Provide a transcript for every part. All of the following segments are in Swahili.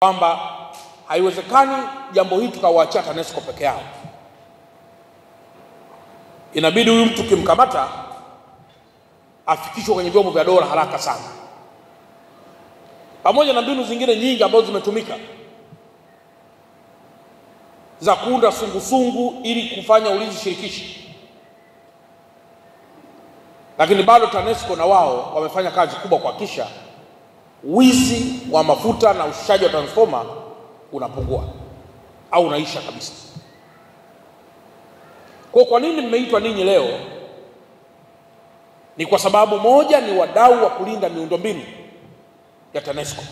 kwamba haiwezekani jambo hili tukawaachia TANESCO peke yao. Inabidi huyu mtu kimkamata afikishwe kwenye vyombo vya dola haraka sana, pamoja na mbinu zingine nyingi ambazo zimetumika za kuunda sungusungu ili kufanya ulinzi shirikishi, lakini bado TANESCO na wao wamefanya kazi kubwa kuhakikisha wizi wa mafuta na ushushaji wa transformer unapungua au unaisha kabisa. Kwa nini mmeitwa ninyi leo? Ni kwa sababu moja, ni wadau wa kulinda miundombinu ya TANESCO,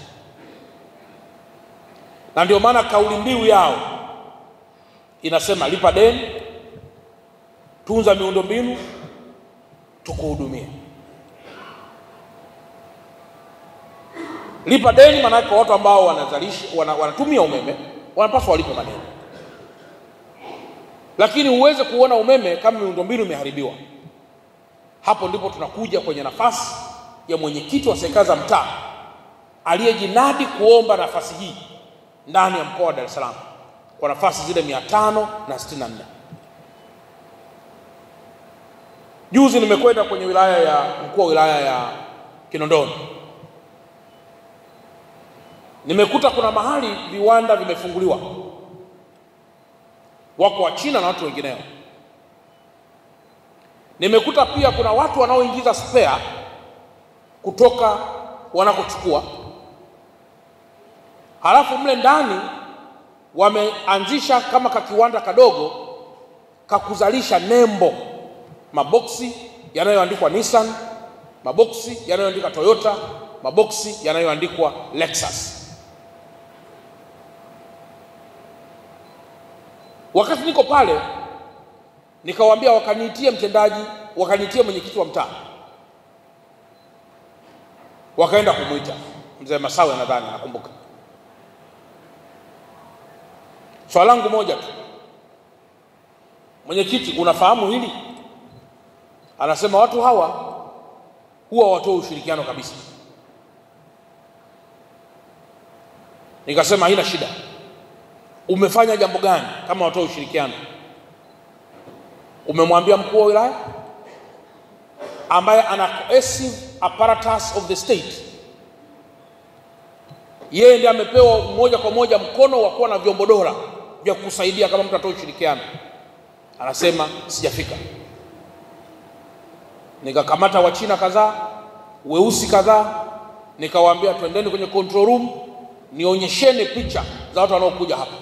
na ndio maana kauli mbiu yao inasema lipa deni, tunza miundombinu, tukuhudumia. Lipa deni maana kwa watu ambao wanazalisha wanatumia umeme wanapaswa walipe madeni, lakini uweze kuona umeme kama miundombinu imeharibiwa. Hapo ndipo tunakuja kwenye nafasi ya mwenyekiti wa serikali za mtaa aliyejinadi kuomba nafasi hii ndani ya mkoa wa Dar es Salaam kwa nafasi zile 564. Juzi nimekwenda kwenye wilaya ya mkuu wa wilaya ya Kinondoni, nimekuta kuna mahali viwanda vimefunguliwa, wako wa China na watu wengineo. Nimekuta pia kuna watu wanaoingiza spare kutoka wanakochukua, halafu mle ndani wameanzisha kama kakiwanda kadogo kakuzalisha nembo, maboksi yanayoandikwa Nissan, maboksi yanayoandikwa Toyota, maboksi yanayoandikwa Lexus. Wakati niko pale nikawaambia wakaniitie mtendaji, wakaniitie mwenyekiti wa mtaa, wakaenda kumuita mzee Masawe, nadhani nakumbuka. Swali langu moja tu, mwenyekiti, unafahamu hili? Anasema watu hawa huwa watoa ushirikiano kabisa. Nikasema haina shida, umefanya jambo gani kama watoa ushirikiano? Umemwambia mkuu wa wilaya ambaye ana cohesive apparatus of the state, yeye ndiye amepewa moja kwa moja mkono wa kuwa na vyombo dola vya kusaidia kama mtu atoa ushirikiano. Anasema sijafika. Nikakamata wa China kadhaa, weusi kadhaa, nikawaambia twendeni kwenye control room nionyesheni picha za watu wanaokuja hapa.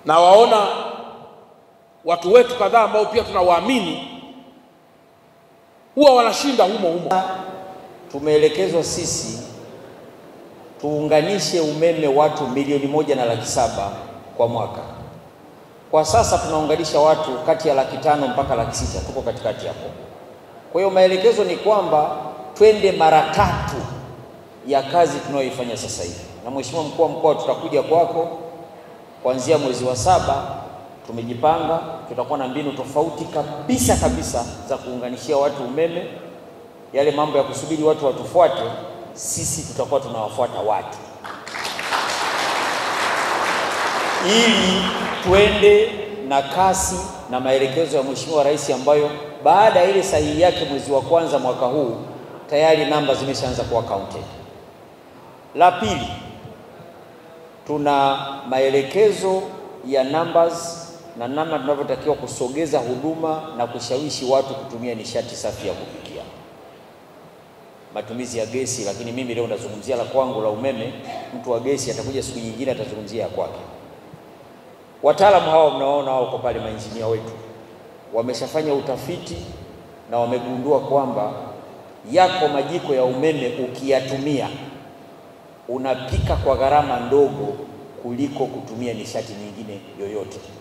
Na waona watu wetu kadhaa ambao pia tunawaamini huwa wanashinda humo humo. Tumeelekezwa sisi tuunganishe umeme watu 1,700,000 kwa mwaka. Kwa sasa tunaunganisha watu kati ya 500,000 mpaka 600,000, tuko katikati hapo. Kwa hiyo maelekezo ni kwamba twende mara 3 ya kazi tunayoifanya sasa hivi. Na Mheshimiwa Mkuu wa Mkoa, tutakuja kwako kuanzia mwezi wa 7. Tumejipanga, tutakuwa na mbinu tofauti kabisa za kuunganishia watu umeme. Yale mambo ya kusubiri watu watufuate, sisi tutakuwa tunawafuata watu, ili tuende na kasi na maelekezo ya Mheshimiwa Rais, ambayo baada ya ile sahihi yake mwezi wa kwanza mwaka huu tayari namba zimeshaanza kuwa counted. La pili, tuna maelekezo ya numbers na namna tunavyotakiwa kusogeza huduma na kushawishi watu kutumia nishati safi ya kupikia, matumizi ya gesi. Lakini mimi leo nazungumzia la kwangu la umeme, mtu wa gesi atakuja siku nyingine atazungumzia ya kwake. Wataalamu hawa mnaona wako pale, mainjinia wetu wameshafanya utafiti na wamegundua kwamba yako majiko ya umeme ukiyatumia unapika kwa gharama ndogo kuliko kutumia nishati nyingine yoyote.